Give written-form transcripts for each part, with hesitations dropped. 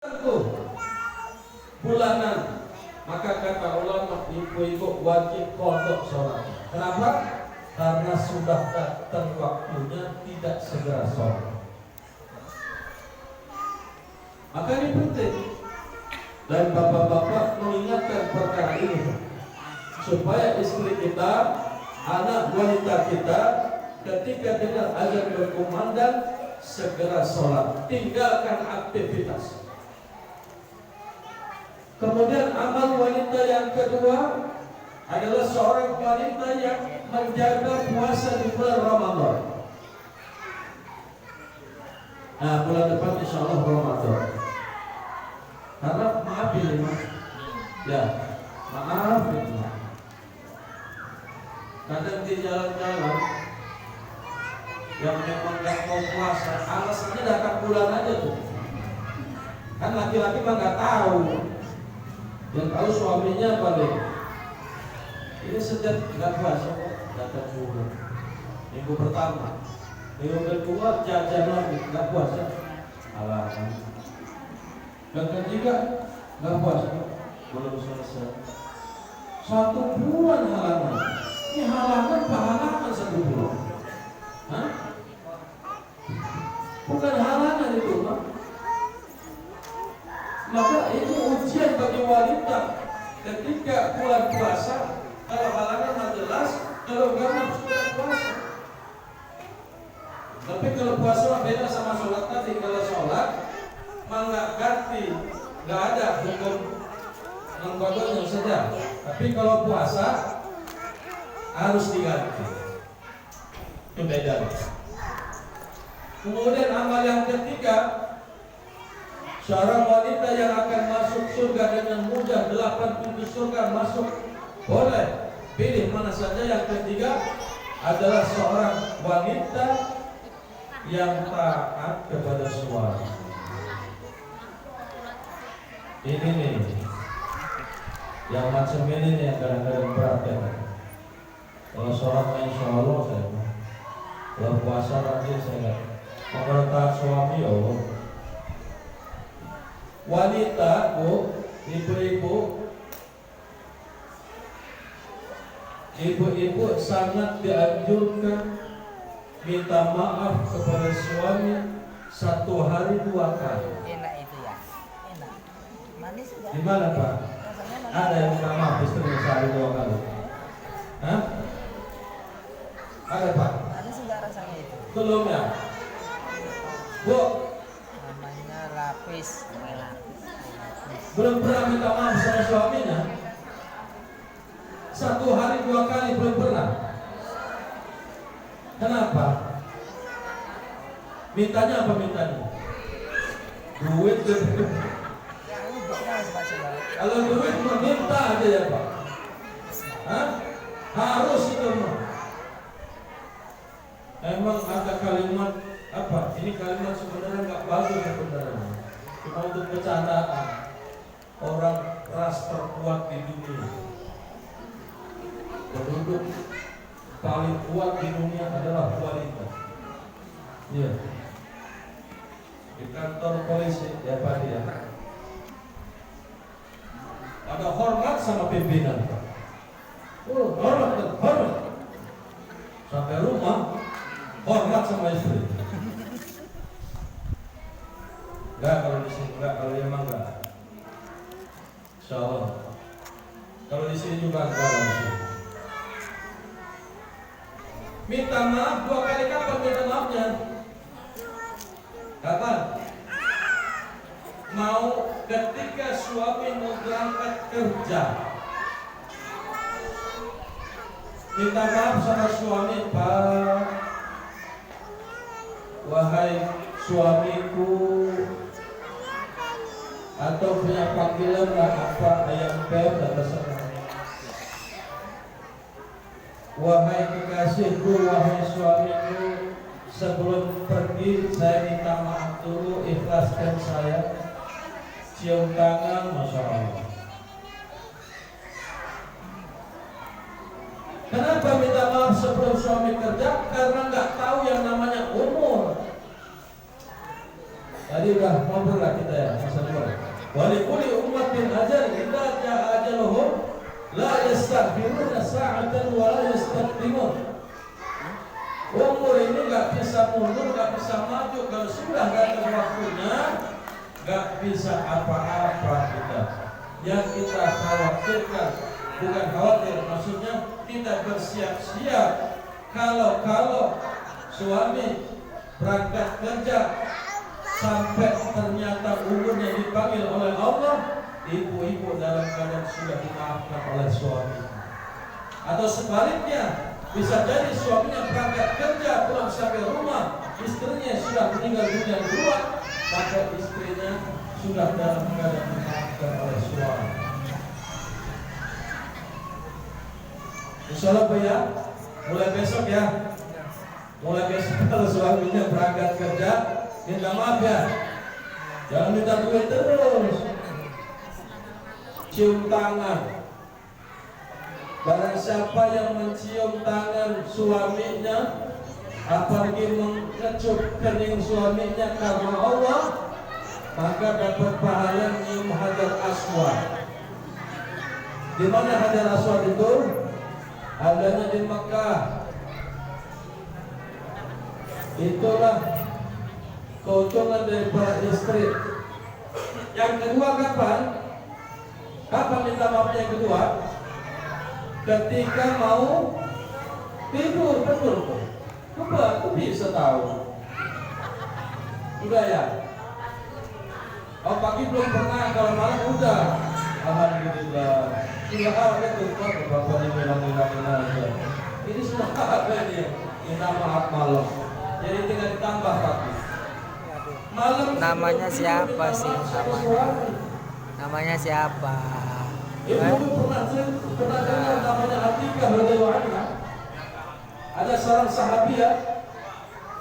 tentu bulanan, maka kata ulama ibu-ibu wajib kodok sholat. Kenapa? Karena sudah datang waktunya tidak segera sholat. Maka ini penting, dan bapak-bapak mengingatkan perkara ini supaya istri kita, anak wanita kita ketika dengar azan berkumandang segera sholat, tinggalkan aktivitas. Kemudian amal wanita yang kedua adalah seorang wanita yang menjaga puasa di bulan Ramadan. Nah, bulan depan insya Allah Ramadan. Karena maaf ini, ya maaf ini. Kadang di jalan-jalan yang memang nggak mau puasa, alasannya datang bulan aja tuh. Kan laki-laki mah nggak tahu. Yang tahu suaminya balik. Ini sejak nggak puasa kok datang bulan. Minggu pertama, minggu kedua jajan lagi nggak puasa. Alasan. Dan ketiga nggak puasa, belum selesai. 1 bulan halangan. Ini halangan pahalangan 1 bulan. Hah? Bukan halangan itu, Pak. Maka itu ujian bagi wanita ketika bulan puasa. Kalau halangan mah jelas, kalau enggak sudah puasa. Tapi kalau puasa mah beda sama sholat tadi. Kalau sholat mah nggak ganti, nggak ada hukum mengkodoknya saja. Tapi kalau puasa harus diganti. Itu beda. Kemudian amal yang ketiga, seorang wanita yang akan masuk surga dengan mudah, 8 pintu surga masuk, boleh pilih mana saja. Yang ketiga adalah seorang wanita yang taat kepada suami. Ini nih, yang macam ini nih yang kadang-kadang berat ya. Kalau sholat insya Allah saya, kalau puasa rajin saya nggak. Kalau taat suami ya Allah. Wanita, bu, ibu-ibu sangat dianjurkan minta maaf kepada suami 1 hari 2 kali. Enak itu ya, enak. Manis juga. Gimana Pak? Ada yang minta maaf istrinya sehari 2 kali? Hah? Ada Pak? Manis juga rasanya itu. Belum ya? Bu, namanya lapis. belum pernah minta maaf sama suaminya? 1 hari 2 kali belum pernah. Kenapa? Mintanya apa mintanya? Duit. Kalau duit minta aja ya Pak. Hah? Harus itu mah. Emang ada kalimat apa? Ini kalimat sebenarnya nggak bagus sebenarnya. Cuma untuk bercandaan. Orang ras terkuat di dunia, penduduk paling kuat di dunia adalah wanita. Iya. Di kantor polisi ya Pak ya. Ada hormat sama pimpinan. Oh, hormat. Sampai rumah hormat sama istri. Enggak kalau di sini, enggak kalau emang enggak. Insyaallah. Kalau di sini juga enggak langsung. Minta maaf 2 kali, kapan minta maafnya? Kapan? Mau ketika suami mau berangkat kerja. Minta maaf sama suami, Pak. Wahai suamiku, atau punya panggilan apa, ayam beb dan terserah. Wahai kekasihku, wahai suamiku, sebelum pergi saya minta maaf dulu, ikhlaskan saya. Cium tangan, Masya Allah. Kenapa minta maaf sebelum suami kerja? Karena nggak tahu yang namanya umur. Tadi udah ngobrol lah kita ya, masa dulu. Walikulli ummatin ajal idza jaa ajaluhum la yastakhiruna sa'atan wa la yastaqdimun. Umur ini nggak bisa mundur, nggak bisa maju. Kalau sudah datang waktunya, nggak bisa apa-apa kita. Yang kita khawatirkan, bukan khawatir, maksudnya kita bersiap-siap. Kalau suami berangkat kerja sampai ternyata umurnya dipanggil oleh Allah, ibu-ibu dalam keadaan sudah dimaafkan oleh suami. Atau sebaliknya, bisa jadi suaminya berangkat kerja pulang sampai rumah, istrinya sudah meninggal dunia duluan, maka istrinya sudah dalam keadaan dimaafkan oleh suami. Insya Allah Pak ya, mulai besok ya. Mulai besok kalau suaminya berangkat kerja, minta maaf ya. Jangan minta duit terus. Cium tangan. Barang siapa yang mencium tangan suaminya, apalagi mengecup kening suaminya karena Allah, maka dapat pahala nyium Hajar Aswad. Di mana Hajar Aswad itu? Adanya di Mekah. Itulah keuntungan dari para istri. Yang kedua kapan? Kapan minta maafnya yang kedua? Ketika mau tidur, betul kok. Coba aku bisa tahu. Udah ya? Oh pagi belum pernah, kalau malam udah. Alhamdulillah. Sudah ada tuh kok bapak ini bilang-bilangin aja. Ini sudah ada dia. Minta maaf malam. Jadi tinggal ditambah pagi. Malam. Namanya siapa sih namanya? Namanya siapa? Ibu pernah dengar namanya Atikah radhiyallahu anha? Ada seorang sahabiah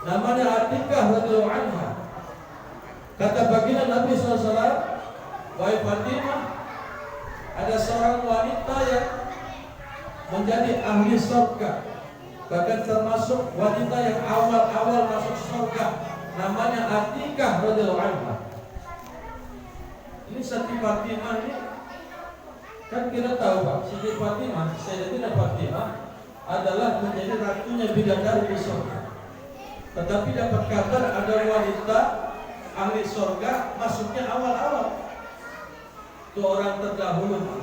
namanya Atikah radhiyallahu anha. Kata baginda Nabi SAW, wahai Fatimah, ada seorang wanita yang menjadi ahli surga, bahkan termasuk wanita yang awal-awal masuk surga, namanya Atikah radhiyallahu anha. Ini Siti Fatimah ini kan kita tahu Pak, Siti Fatimah, Sayyidatina Fatimah adalah menjadi ratunya bidadari di surga. Tetapi dapat kabar ada wanita ahli surga masuknya awal-awal. Itu orang terdahulu.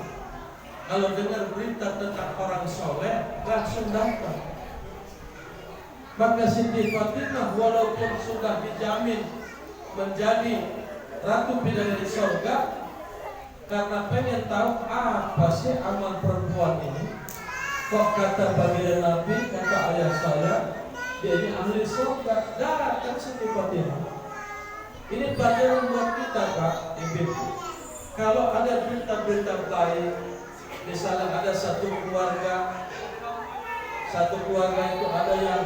Kalau dengar berita tentang orang soleh langsung datang. Maka Siti Fatimah walaupun sudah dijamin menjadi ratu bidadari surga, karena pengen tahu apa sih amal perempuan ini. Kok kata baginda Nabi, kata ayah saya, dia ini ahli surga. Datang Siti Fatimah. Ini pelajaran buat kita Pak, Ibu. Kalau ada berita-berita baik, misalnya ada satu keluarga itu ada yang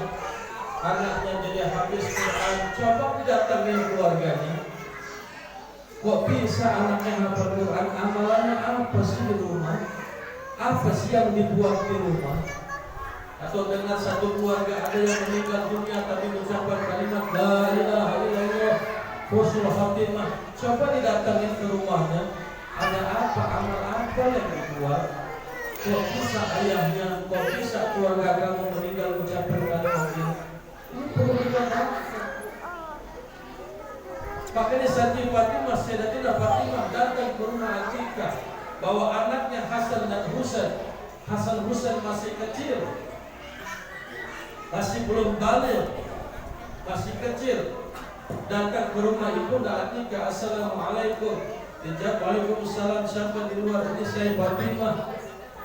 anaknya jadi habis Quran, coba didatangin keluarganya. Kok bisa anaknya hafal Quran? Amalannya apa sih di rumah? Apa sih yang dibuat di rumah? Atau dengar satu keluarga ada yang meninggal dunia tapi mengucapkan kalimat La ilaha illallah husnul khatimah. Coba didatangin ke rumahnya. Ada apa? Amal apa yang dibuat? Kok bisa ayahnya, kok bisa keluarga kamu meninggal mengucapkan kalimat ini? Ini perlu dilakukan. Makanya Siti Fatimah, Sayyidatina Fatimah datang ke rumah Atikah bawa anaknya Hasan dan Husain. Hasan Husain masih kecil, masih belum balik, masih kecil. Datang ke rumah ibunda Atikah, assalamualaikum. Dijawab waalaikumsalam. Siapa di luar ini? Saya Fatimah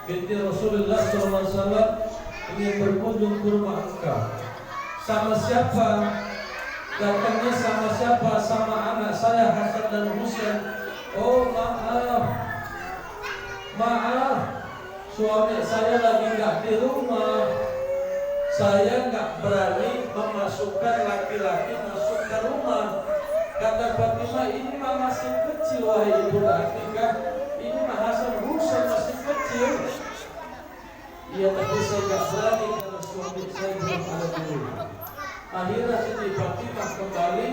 binti Rasulullah SAW, ingin berkunjung ke rumah engkau. Sama siapa? Datangnya sama siapa? Sama anak saya Hasan dan Husain. Oh maaf, suami saya lagi nggak di rumah. Saya nggak berani memasukkan laki-laki masuk ke rumah. Kata Fatimah, ini mah masih kecil wahai ibu Atikah. Ini mah Hasan Husain masih kecil. Iya tapi saya nggak berani karena suami saya belum ada di rumah. Akhirnya Siti Fatimah kembali,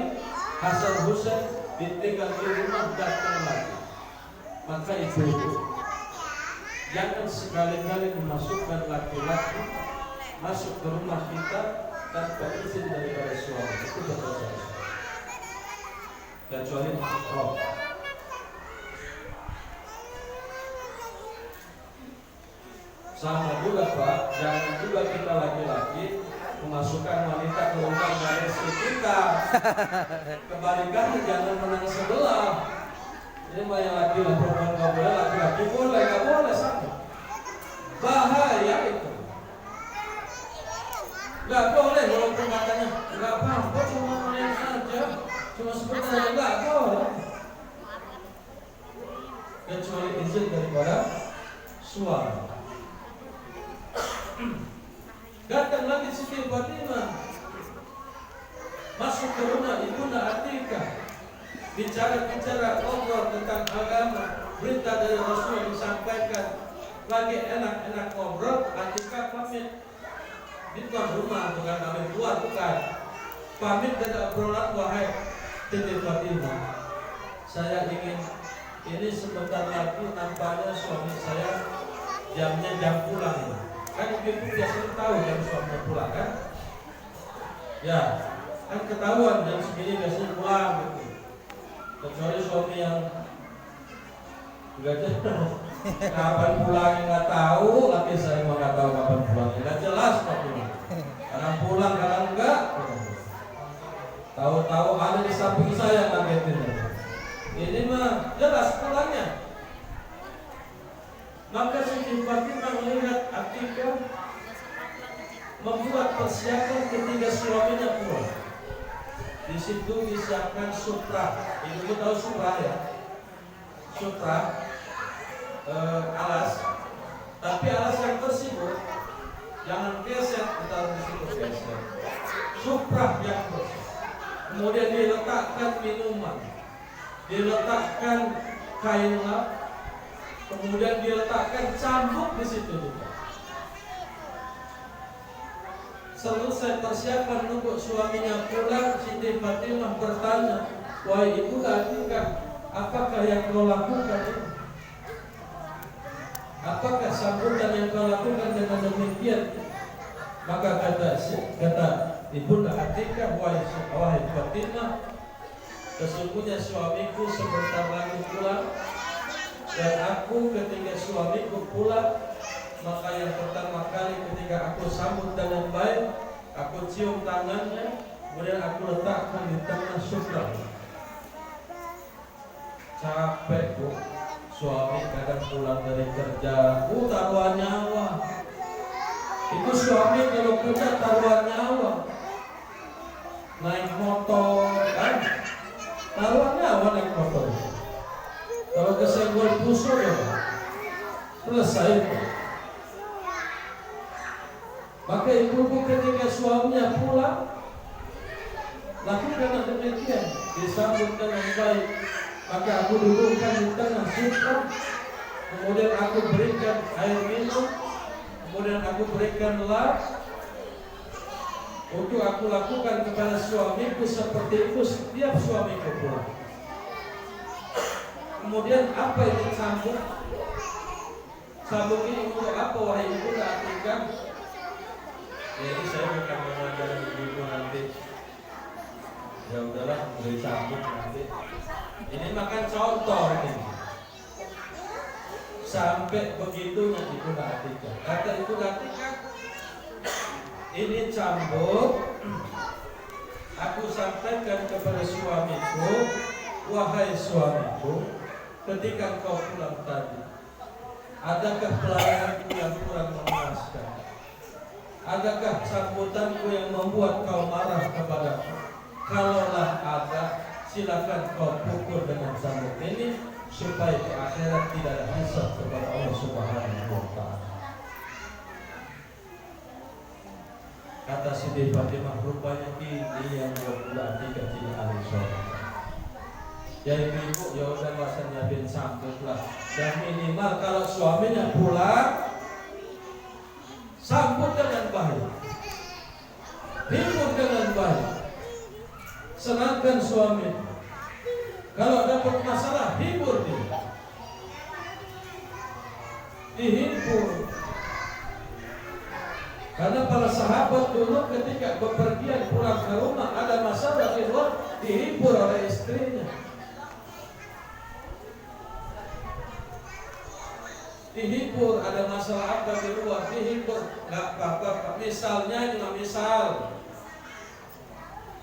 Hasan Husain ditinggal di rumah, datang lagi. Maka itu jangan sekali-kali memasukkan laki-laki masuk ke rumah kita tanpa izin daripada suami. Itu berdosa. Kecuali mahram. Sama juga Pak, jangan juga kita laki-laki memasukkan wanita ke rumah dari kita. Kebalikannya jangan menang sebelah. Ini mah yang laki-laki perempuan nggak boleh, laki-laki boleh, nggak boleh sama. Bahaya itu. Nggak boleh walaupun katanya nggak apa-apa, cuma main aja, cuma sebentar, nggak boleh. Kecuali izin daripada suami. Datang lagi Siti Fatimah masuk ke rumah Ibunda Atikah, bicara-bicara ngobrol tentang agama, berita dari Rasul disampaikan, lagi enak-enak ngobrol. Atikah pamit di tuan rumah, bukan pamit keluar, bukan pamit dan obrolan. Wahai Siti Fatimah, saya ingin ini sebentar lagi nampaknya suami saya jamnya jam pulang ini. Kan ibu biasanya tahu jam suami pulang kan? Ya, kan ketahuan jam segini biasanya pulang gitu. Kecuali suami yang nggak jelas kapan pulangnya nggak tahu, laki saya mah nggak tahu kapan pulangnya, nggak jelas kok pulang. Kadang pulang, kadang enggak. Tahu-tahu ada di samping saya ngagetin. Ini mah jelas pulangnya. Maka Siti Fatimah melihat Atikah membuat persiapan ketika suaminya pulang. Di situ disiapkan sutra. Ibu tahu sutra ya? Sutra alas, tapi alas yang bersih, Bu. Jangan keset, kita harus di situ keset. Sutra yang bersih. Kemudian diletakkan minuman, diletakkan kain lap. Kemudian diletakkan cambuk di situ juga. Selesai persiapan nunggu suaminya pulang, Siti Fatimah bertanya, wahai Ibu Atikah, apakah yang kau lakukan ini? Apakah sambutan yang kau lakukan dengan demikian? Maka kata Ibunda Atikah, wahai Fatimah, sesungguhnya suamiku sebentar lagi pulang. Dan aku ketika suamiku pulang, maka yang pertama kali ketika aku sambut dengan baik, aku cium tangannya, kemudian aku letakkan di tengah sutra. Capek Bu, suami kadang pulang dari kerja, taruhan nyawa. Itu suami kalau kerja taruhan nyawa, naik motor kan, taruhan nyawa naik motor. Kalau kesenggol busuk ya selesai. Maka ibu ketika suaminya pulang, lakukan demikian, disambut dengan baik. Maka aku dudukkan di tengah sutra, kemudian aku berikan air minum, kemudian aku berikan lap. Untuk aku lakukan kepada suamiku seperti itu setiap suamiku pulang. Kemudian apa itu cambuk? Cambuk ini untuk apa wahai Ibu Atikah? Jadi saya bukan mengajarkan ibu nanti. Ya udahlah, beri cambuk nanti. Ini makan contoh ini. Sampai begitunya Ibu Atikah. Kata Ibu Atikah, ini cambuk aku sampaikan kepada suamiku, wahai suamiku, ketika engkau pulang tadi, adakah pelayananku yang kurang memuaskan? Adakah sambutanku yang membuat kau marah kepadaku? Kalaulah ada, silakan kau pukul dengan cambuk ini supaya di akhirat tidak ada hisab kepada Allah Subhanahu wa Ta'ala. Kata Siti Fatimah, rupanya ini yang membuat Atikah tidak ahli sholat. Ya ibu, ya udah rasanya bin sambut lah. Dan minimal kalau suaminya pulang, sambut dengan baik, hibur dengan baik, senangkan suami. Kalau dapat masalah, hibur dia. dihimpur. Karena para sahabat dulu ketika bepergian pulang ke rumah ada masalah di luar, dihimpur oleh istrinya. Dihibur, ada masalah apa di luar, dihibur, nggak apa-apa. Misalnya cuma misal,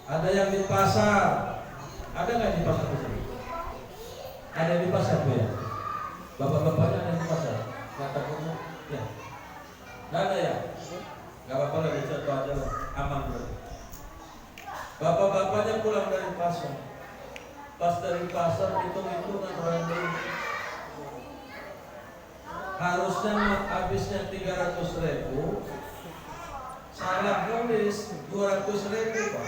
ada yang di pasar, ada nggak di pasar di sini? Ada di pasar Bu ya? Bapak-bapaknya ada di pasar? Nggak takutnya? Ya, nggak ada ya? Nggak apa-apa lah, bisa tuh aja lah, aman berarti. Bapak-bapaknya pulang dari pasar, pas dari pasar hitung-hitungan orang beli. Harusnya habisnya 300.000, salah nulis 200.000 Pak.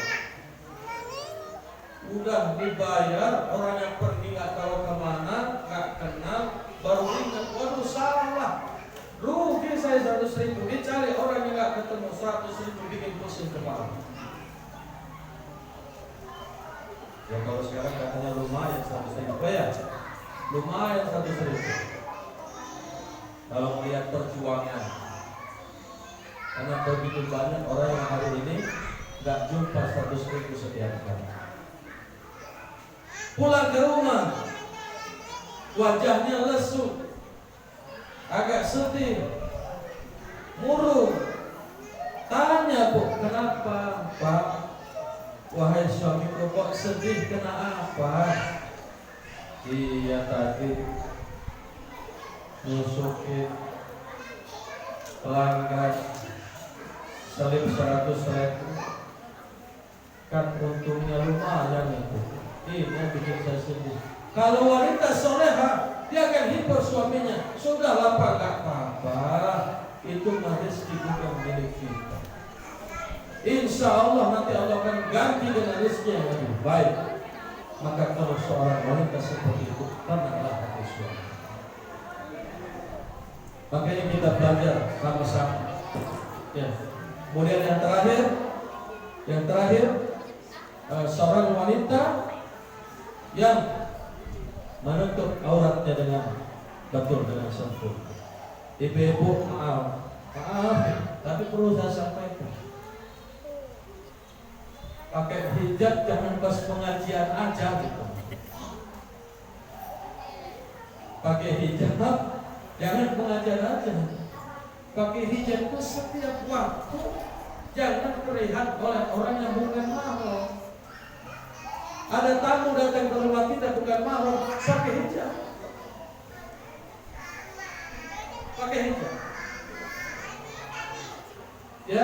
Udah dibayar, orang yang pergi nggak tahu kemana, nggak kenal, baru ingat, waduh salah, rugi saya 100.000. Dicari orang yang nggak ketemu, 100.000 bikin pusing kepala. Ya kalau sekarang katanya lumayan 100.000 ya, lumayan 100.000. Kalau melihat perjuangan, karena begitu banyak orang yang hari ini nggak jumpa 100.000 setiap hari. Pulang ke rumah, wajahnya lesu, agak sedih, murung. Tanya Bu, kenapa Pak? Wahai suamiku, kok sedih, kenapa? Iya tadi nusukin pelanggan selip 100.000, kan untungnya lumayan itu. Ini bikin saya sedih. Kalau wanita soleha, dia akan hibur suaminya. Sudahlah Pak, gak apa-apa, itu mah rezeki bukan milik kita. Insya Allah nanti Allah akan ganti dengan rezeki yang lebih baik. Maka kalau seorang wanita seperti itu, tenanglah hati suami. Makanya kita belajar sama-sama. Ya. Kemudian yang terakhir, seorang wanita yang menutup auratnya dengan betul, dengan sempurna. Ibu-ibu maaf, tapi perlu saya sampaikan. Pakai hijab jangan pas pengajian aja gitu. Pakai hijab jangan pengajian aja. Pakai hijab itu setiap waktu, jangan terlihat oleh orang yang bukan mahram. Ada tamu datang ke rumah kita bukan mahram, pakai hijab. Pakai hijab. Ya,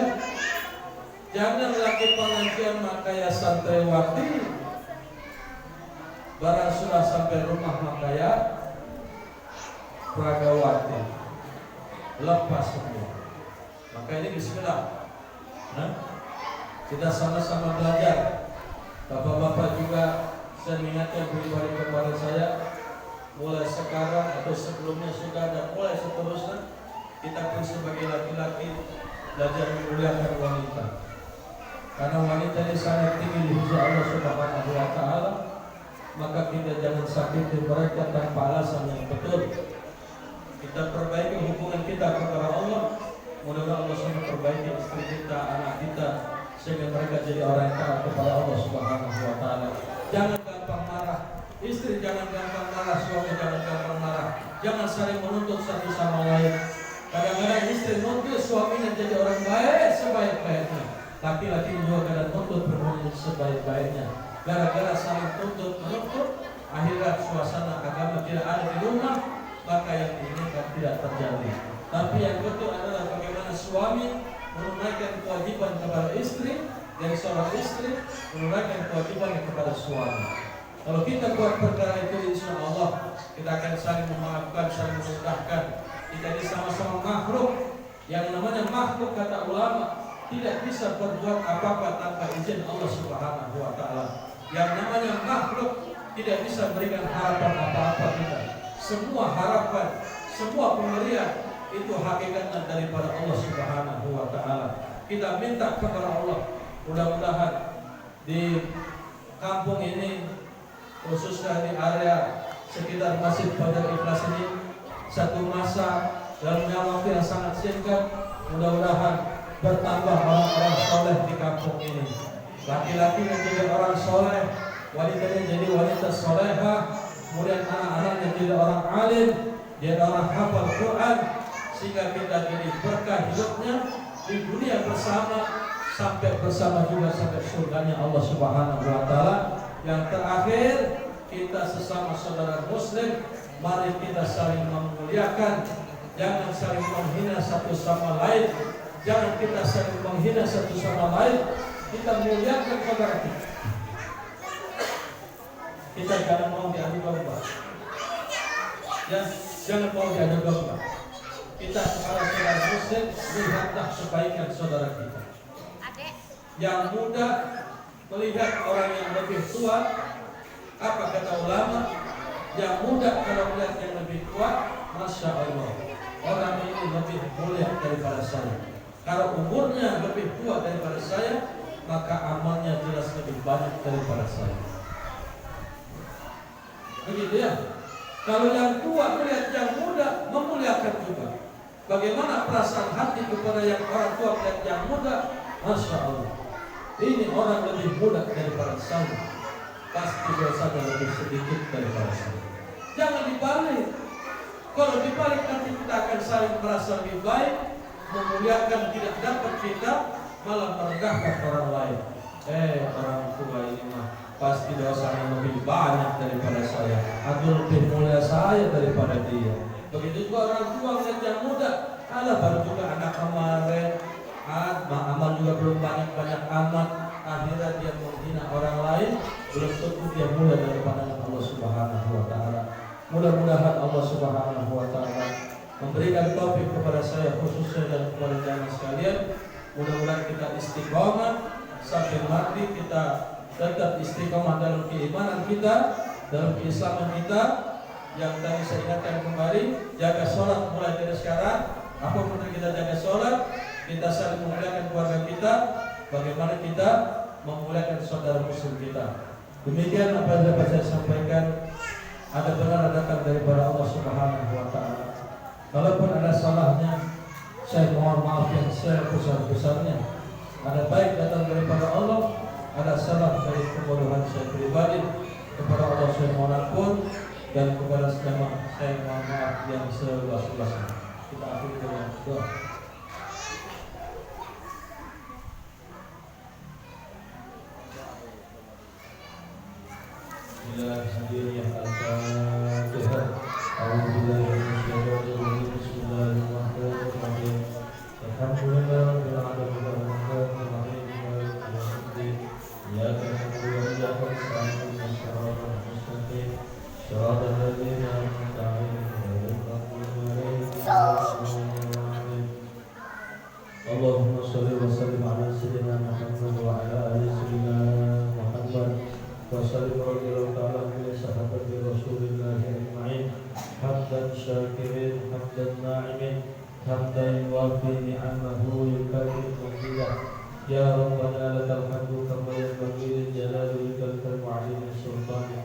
jangan lagi pengajian makanya santriwati, barang sudah sampai rumah makanya pragawati, lepas semua. Maka ini bismillah. Kita sama-sama belajar. Bapak-bapak juga saya mengingatkan pribadi kepada saya, mulai sekarang atau sebelumnya sudah ada, mulai seterusnya kita pun sebagai laki-laki belajar memuliakan wanita. Karena wanita ini sangat tinggi di sisi Allah Subhanahu wa taala, maka kita jangan sakiti mereka tanpa alasan yang betul. Kita perbaiki hubungan kita kepada Allah. Mudah-mudahan Allah SWT perbaiki istri kita, anak kita, sehingga mereka jadi orang yang taat kepada Allah Subhanahu wa taala. Jangan gampang marah. Istri jangan gampang marah, suami jangan gampang marah. Jangan saling menuntut satu sama lain. Kadang-kadang istri nuntut suaminya jadi orang baik sebaik-baiknya. Laki-laki juga kadang nuntut perempuan sebaik-baiknya. Gara-gara saling tuntut menuntut, akhirnya suasana agama tidak ada di rumah, maka yang diinginkan tidak terjadi. Tapi yang betul adalah bagaimana suami menunaikan kewajiban kepada istri dan seorang istri menunaikan kewajiban kepada suami. Kalau kita buat perkara itu, insya Allah kita akan saling memaafkan, saling memudahkan. Kita ini sama-sama makhluk. Yang namanya makhluk, kata ulama, tidak bisa berbuat apa-apa tanpa izin Allah Subhanahu wa taala. Yang namanya makhluk tidak bisa berikan harapan apa-apa kita. Semua harapan, semua pemberian itu hakikatnya daripada Allah Subhanahu wa taala. Kita minta kepada Allah, mudah-mudahan di kampung ini, khususnya di area sekitar Masjid Fajar Ikhlas ini, satu masa dalam waktu yang sangat singkat mudah-mudahan bertambah orang-orang soleh di kampung ini. Laki-laki menjadi orang soleh, wanitanya jadi wanita solehah, kemudian anak-anaknya jadi orang alim, dia orang hafal Quran, sehingga kita jadi berkah hidupnya di dunia bersama, sampai bersama juga sampai surganya Allah Subhanahu wa Ta'ala. Yang terakhir, kita sesama saudara Muslim, mari kita saling memuliakan, jangan saling menghina satu sama lain, jangan kita saling menghina satu sama lain, kita muliakan saudara kita. Kita jangan mau diadu domba, ya, jangan mau diadu domba. Kita para saudara Muslim lihatlah kebaikan saudara kita. Yang muda melihat orang yang lebih tua, apa kata ulama? Yang muda kalau melihat yang lebih tua, masya Allah, orang ini lebih mulia daripada saya. Kalau umurnya lebih tua daripada saya, maka amalnya jelas lebih banyak daripada saya. Begitu ya. Kalau yang tua melihat yang muda, memuliakan juga. Bagaimana perasaan hati kepada yang orang tua melihat yang muda? Masya Allah, ini orang lebih muda daripada saya, pasti dosanya lebih sedikit daripada saya. Jangan dibalik. Kalau dibalik nanti kita akan saling merasa lebih baik, memuliakan tidak dapat kita, malah merendahkan orang lain. Orang tua ini mah pasti dosanya lebih banyak daripada saya, atau lebih mulia saya daripada dia. Begitu juga orang tua melihat yang muda, baru juga anak kemarin, amal juga belum banyak-banyak amat, akhirnya dia menghina orang lain, belum tentu dia mulia daripada Allah Subhanahu wa Ta'ala. Mudah-mudahan Allah Subhanahu wa Ta'ala memberikan taufik kepada saya khususnya dan kepada jamaah sekalian. Mudah-mudahan kita istiqomah sampai mati, kita tetap istiqomah dalam keimanan kita, dalam keislaman kita. Yang tadi saya ingatkan kembali, jaga sholat mulai dari sekarang. Apapun yang kita jaga sholat, kita saling memuliakan keluarga kita, bagaimana kita memuliakan saudara muslim kita. Demikian apa yang dapat saya sampaikan. Ada benar datang daripada Allah Subhanahu wa Ta'ala. Kalaupun ada salahnya, saya mohon maaf yang sebesar-besarnya. Ada baik datang daripada Allah, ada salah dari kebodohan saya pribadi. Kepada Allah saya mohon ampun, dan kepada jemaah saya mohon maaf yang seluas-luasnya. Kita akhiri dengan doa. Allahumma sholli wa sallim ala sayyidina Muhammad wa ala ali sayyidina Muhammad wa sallim radhiyallahu ta'ala an sahabati Rasulillah ajma'in. Hamdan syakirin, hamdan na'imin, hamdan yuwafi ni'amahu yukarim mazidah. Ya Rabbana lakal hamdu kama yanbaghi li jalali wajhikal karim sultan.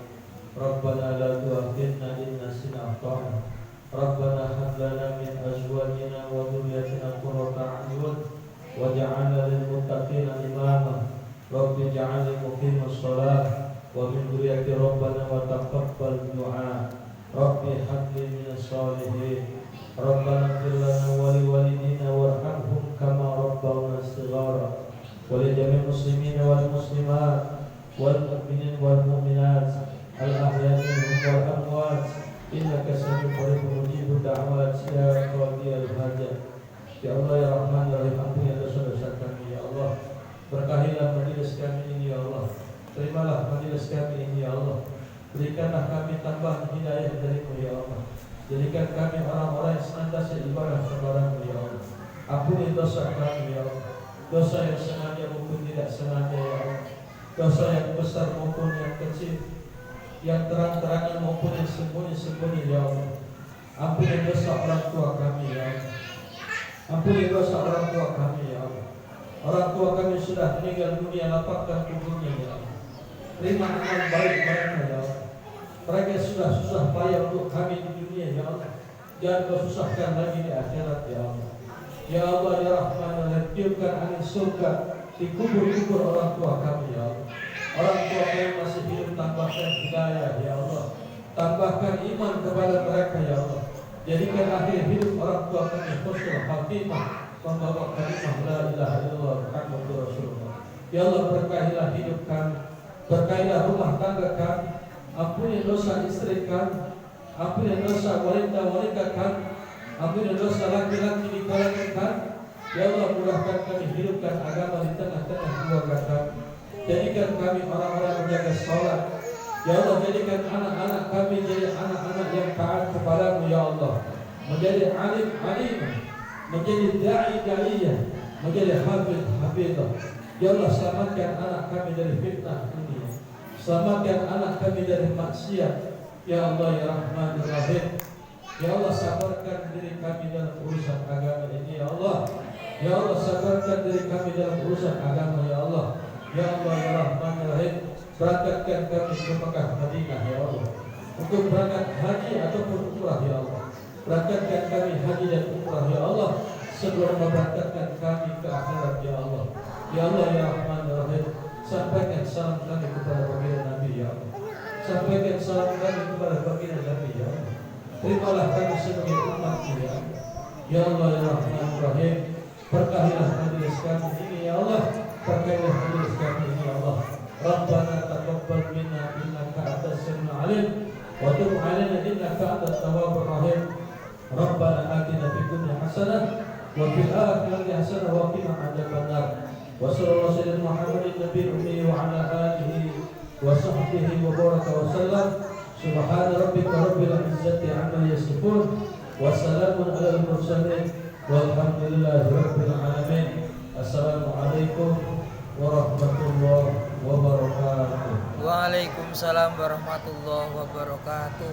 Rabbana la tu'akhidhna in nasina akhtana. Rabbana hab lana min azwajina wa dhurriyyatina qurrata a'yun waj'alna lil muttaqina imama. Rabbi ij'alni muqimas shalah wa min dhurriyyati rabbana wa taqabbal du'a. Rabbi hab li minas shalihin. Rabbana ighfir lana wa li walidina warhamhum kama rabbawna shighara. Wa li jami'il muslimina wal muslimat wal mu'minin wal mu'minat al ahya'i minhum wal amwat. Innaka sami'un qaribun mujibud da'wat ya qadiyal hajat. Ya Allah ya Rahman ya Rahim, ampuni dosa-dosa kami ya Allah. Berkahilah majelis kami ini ya Allah. Terimalah majelis kami ini ya Allah. Berikanlah kami tambahan hidayah darimu ya Allah. Jadikan kami orang-orang yang senantiasa ibadah kepadamu ya Allah. Ampuni dosa kami ya Allah. Dosa yang sengaja maupun tidak sengaja ya Allah. Dosa yang besar maupun yang kecil, yang terang-terangan maupun yang sembunyi-sembunyi ya Allah. Ampuni dosa orang tua kami ya Allah. Ampuni dosa orang tua kami ya Allah. Orang tua kami sudah meninggal dunia, lapangkan kuburnya ya Allah. Terima amal baik mereka ya Allah. Mereka sudah susah payah untuk kami di dunia ya Allah. Jangan kau susahkan lagi di akhirat ya Allah. Ya Allah ya Rahman ya Rahim, tiupkan angin surga di kubur-kubur orang tua kami ya Allah. Orang tua kami masih hidup, tambahkan hidayah ya Allah. Tambahkan iman kepada mereka ya Allah. Jadikan akhir hidup orang tua kami husnul khatimah, membawa kalimah la ilaha illallah Muhammadur Rasulullah. Ya Allah, berkahilah hidup kami, berkahilah rumah tangga kami, ampuni dosa istri kami, ampuni dosa wanita-wanita kami, ampuni dosa laki-laki di kalangan kami. Ya Allah, mudahkan kami hidupkan agama di tengah-tengah keluarga kami. Jadikan kami orang-orang yang menjaga sholat. Ya Allah, jadikan anak-anak kami jadi anak-anak yang taat kepadamu ya Allah, menjadi alim-alim, menjadi da'i-da'iyah, menjadi hafidh-hafidhah. Ya Allah, selamatkan anak kami dari fitnah ini, selamatkan anak kami dari maksiat ya Allah ya Rahman ya Rahim. Ya Allah, sabarkan diri kami dalam urusan agama ini ya Allah. Ya Allah, sabarkan diri kami dalam urusan agama ya Allah. Ya Allah ya Rahman ya Rahim, berangkatkan kami ke Mekah Madinah ya Allah, untuk berangkat haji ataupun umrah ya Allah. Berangkatkan kami haji dan umrah ya Allah, sebelum memberangkatkan kami ke akhirat ya Allah. Ya Allah ya Rahman ya Rahim, sampaikan salam kami kepada baginda Nabi ya Allah. Sampaikan salam kami kepada baginda Nabi ya Allah. Terimalah kami sebagai umat ya Allah. Ya Allah ya Rahman ya Rahim, berkahilah majelis kami ini ya Allah. Berkahilah majelis kami ini ya Allah. Rabbana taqabbal minna innaka antas samiul alim wa tub 'alaina innaka antat tawwabur rahim. Rabbana atina fid dunya hasanah wa fil akhirati hasanah wa qina adzabannar. Wa sallallahu alaihi Muhammadin nabiyil ummi wa ala alihi wa sahbihi wa baraka wa sallam. Subhana rabbika rabbil izzati 'amma yasifun wa salamun 'alal mursalin walhamdulillahi rabbil alamin. Assalamualaikum warahmatullahi wabarakatuh. Waalaikumsalam warahmatullahi wabarakatuh.